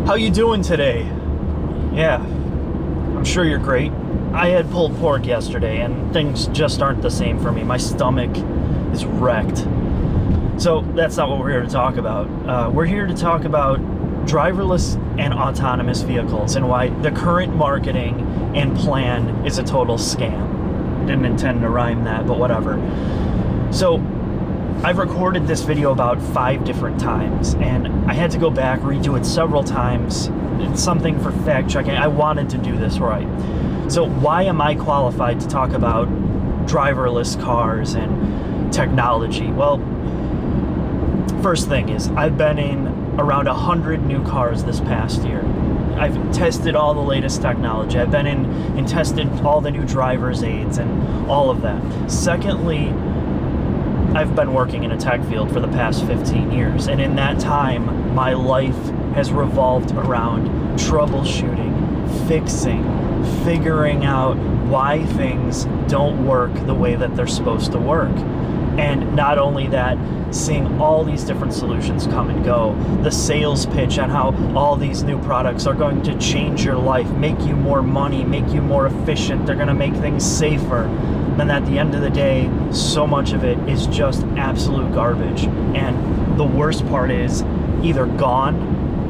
How you doing today? Yeah, I'm sure you're great. I had pulled pork yesterday and things just aren't the same for me. My stomach is wrecked. So that's not what we're here to talk about. We're here to talk about driverless and autonomous vehicles and why the current marketing and plan is a total scam. Didn't intend to rhyme that, but whatever. So I've recorded this video about 5 different times, and I had to go back, redo it several times. It's something for fact checking. I wanted to do this right. So why am I qualified to talk about driverless cars and technology? Well, first thing is, I've been in around 100 new cars this past year. I've tested all the latest technology. I've been in and tested all the new driver's aids and all of that. Secondly, I've been working in a tech field for the past 15 years, and in that time, my life has revolved around troubleshooting, fixing, figuring out why things don't work the way that they're supposed to work. And not only that, seeing all these different solutions come and go, the sales pitch on how all these new products are going to change your life, make you more money, make you more efficient, they're going to make things safer. And at the end of the day, so much of it is just absolute garbage. And the worst part is either gone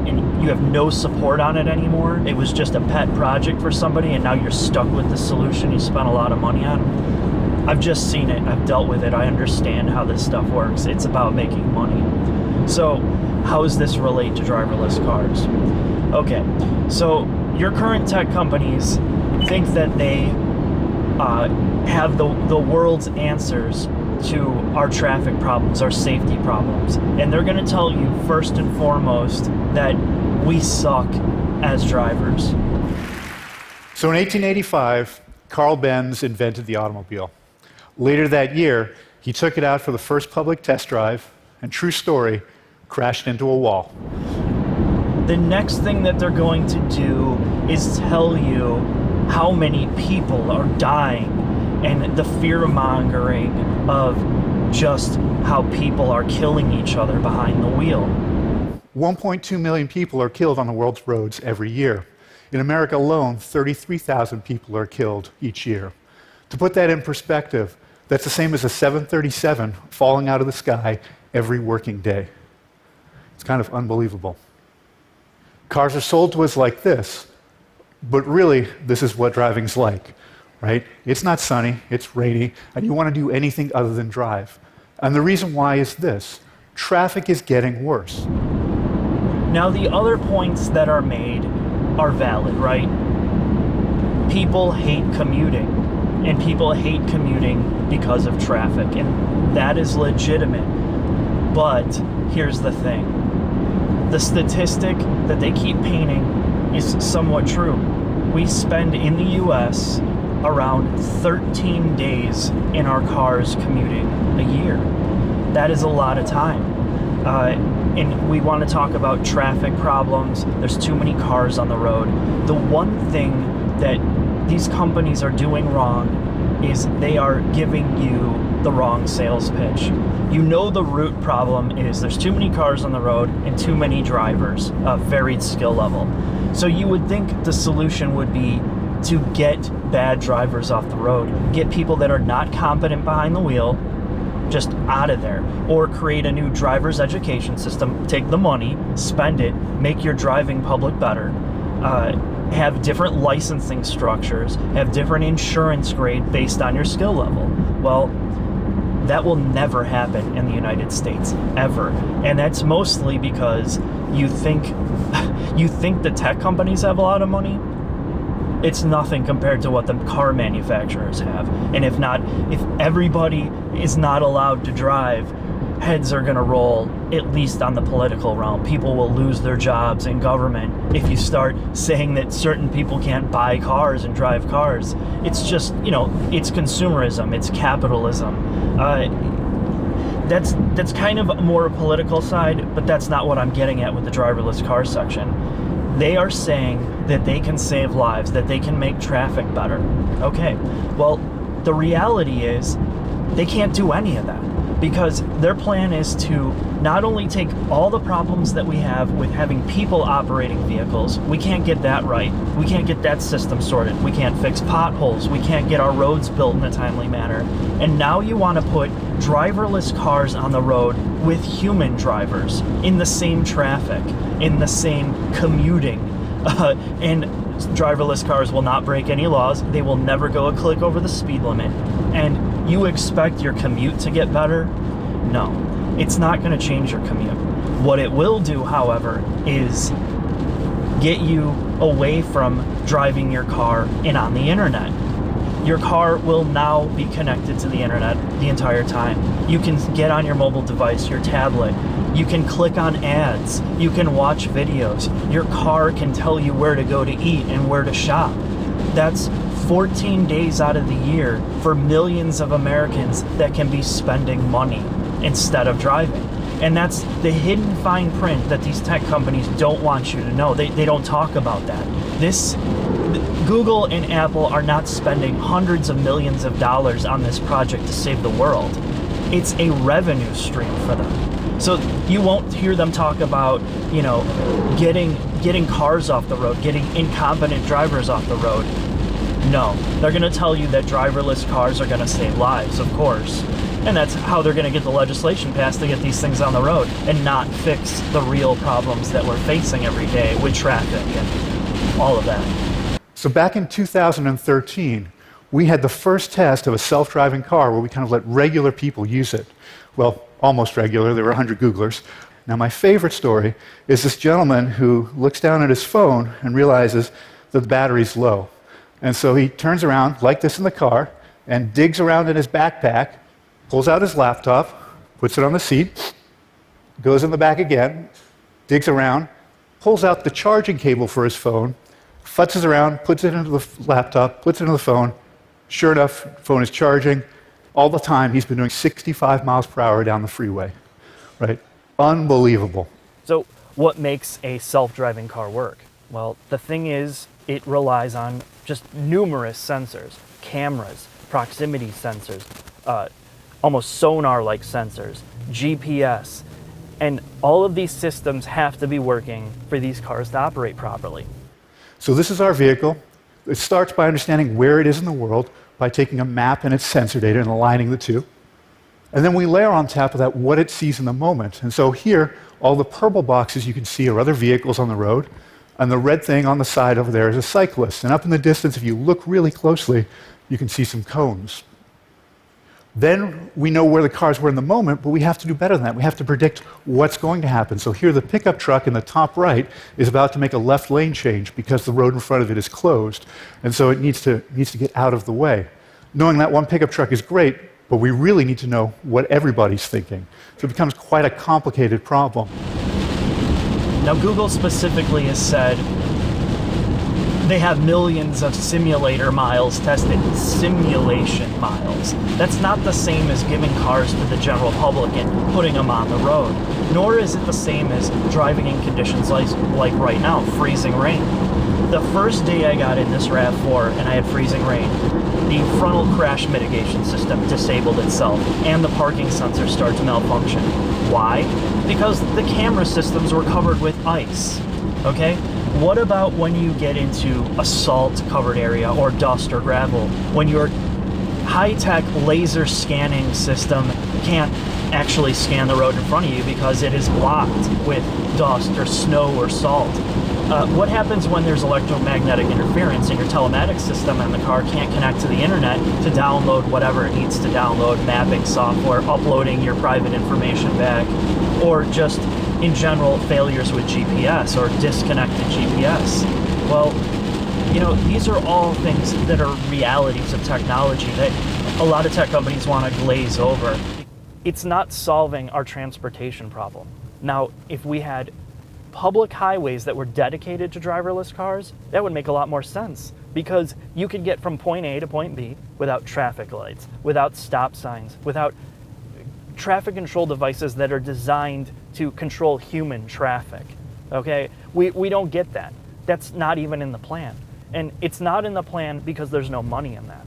and you have no support on it anymore. It was just a pet project for somebody and now you're stuck with the solution you spent a lot of money on. I've just seen it. I've dealt with it. I understand how this stuff works. It's about making money. So how does this relate to driverless cars? Okay, so your current tech companies think that they have the world's answers to our traffic problems, our safety problems. And they're going to tell you first and foremost that we suck as drivers. So in 1885, Carl Benz invented the automobile. Later that year, he took it out for the first public test drive, and true story, crashed into a wall. The next thing that they're going to do is tell you how many people are dying and the fear-mongering of just how people are killing each other behind the wheel. 1.2 million people are killed on the world's roads every year. In America alone, 33,000 people are killed each year. To put that in perspective, that's the same as a 737 falling out of the sky every working day. It's kind of unbelievable. Cars are sold to us like this, but really, this is what driving's like, right? It's not sunny, it's rainy, and you want to do anything other than drive. And the reason why is this: traffic is getting worse. Now, the other points that are made are valid, right? People hate commuting, and people hate commuting because of traffic, and that is legitimate. But here's the thing. The statistic that they keep painting is somewhat true. We spend in the US around 13 days in our cars commuting a year. That is a lot of time. And we want to talk about traffic problems. There's too many cars on the road. The one thing that these companies are doing wrong is they are giving you the wrong sales pitch. You know the root problem is there's too many cars on the road and too many drivers of varied skill level. So you would think the solution would be to get bad drivers off the road, get people that are not competent behind the wheel just out of there, or create a new driver's education system, take the money, spend it, make your driving public better, have different licensing structures, have different insurance grade based on your skill level. Well, that will never happen in the United States, ever. And that's mostly because you think the tech companies have a lot of money. It's nothing compared to what the car manufacturers have. And if everybody is not allowed to drive, heads are going to roll, at least on the political realm. People will lose their jobs in government if you start saying that certain people can't buy cars and drive cars. It's just, it's consumerism, it's capitalism. That's kind of more a political side, but that's not what I'm getting at with the driverless car section. They are saying that they can save lives, that they can make traffic better. Okay, well, the reality is they can't do any of that. because their plan is to not only take all the problems that we have with having people operating vehicles, we can't get that right, we can't get that system sorted, we can't fix potholes, we can't get our roads built in a timely manner, and now you want to put driverless cars on the road with human drivers in the same traffic, in the same commuting, and driverless cars will not break any laws, they will never go a click over the speed limit, and you expect your commute to get better? No, it's not going to change your commute. What it will do, however, is get you away from driving your car and on the internet. Your car will now be connected to the internet the entire time. You can get on your mobile device, your tablet. You can click on ads. You can watch videos. Your car can tell you where to go to eat and where to shop. That's 14 days out of the year for millions of Americans that can be spending money instead of driving. And that's the hidden fine print that these tech companies don't want you to know. They don't talk about that. Google and Apple are not spending hundreds of millions of dollars on this project to save the world. It's a revenue stream for them. So you won't hear them talk about, getting cars off the road, getting incompetent drivers off the road. No, they're going to tell you that driverless cars are going to save lives, of course. And that's how they're going to get the legislation passed to get these things on the road and not fix the real problems that we're facing every day with traffic and all of that. So back in 2013, we had the first test of a self-driving car where we kind of let regular people use it. Well, almost regular. There were 100 Googlers. Now, my favorite story is this gentleman who looks down at his phone and realizes that the battery's low. And so he turns around like this in the car and digs around in his backpack, pulls out his laptop, puts it on the seat, goes in the back again, digs around, pulls out the charging cable for his phone, futzes around, puts it into the laptop, puts it into the phone. Sure enough, phone is charging. All the time, he's been doing 65 miles per hour down the freeway, right? Unbelievable. So what makes a self-driving car work? Well, the thing is, it relies on just numerous sensors, cameras, proximity sensors, almost sonar-like sensors, GPS, and all of these systems have to be working for these cars to operate properly. So this is our vehicle. It starts by understanding where it is in the world by taking a map and its sensor data and aligning the two. And then we layer on top of that what it sees in the moment. And so here, all the purple boxes you can see are other vehicles on the road, and the red thing on the side over there is a cyclist. And up in the distance, if you look really closely, you can see some cones. Then we know where the cars were in the moment, but we have to do better than that. We have to predict what's going to happen. So here, the pickup truck in the top right is about to make a left lane change because the road in front of it is closed. And so it needs to get out of the way. Knowing that one pickup truck is great, but we really need to know what everybody's thinking. So it becomes quite a complicated problem. Now, Google specifically has said they have millions of simulator miles tested, simulation miles. That's not the same as giving cars to the general public and putting them on the road, nor is it the same as driving in conditions like right now, freezing rain. The first day I got in this RAV4 and I had freezing rain, the frontal crash mitigation system disabled itself and the parking sensor started to malfunction. Why? Because the camera systems were covered with ice, okay? What about when you get into a salt-covered area or dust or gravel, when your high-tech laser scanning system can't actually scan the road in front of you because it is blocked with dust or snow or salt? What happens when there's electromagnetic interference and your telematics system and the car can't connect to the internet to download whatever it needs to download, mapping software, uploading your private information back, or just in general failures with GPS or disconnected GPS? Well, these are all things that are realities of technology that a lot of tech companies want to glaze over. It's not solving our transportation problem. Now, if we had public highways that were dedicated to driverless cars, that would make a lot more sense, because you could get from point A to point B without traffic lights, without stop signs, without traffic control devices that are designed to control human traffic, okay? We don't get that. That's not even in the plan. And it's not in the plan because there's no money in that.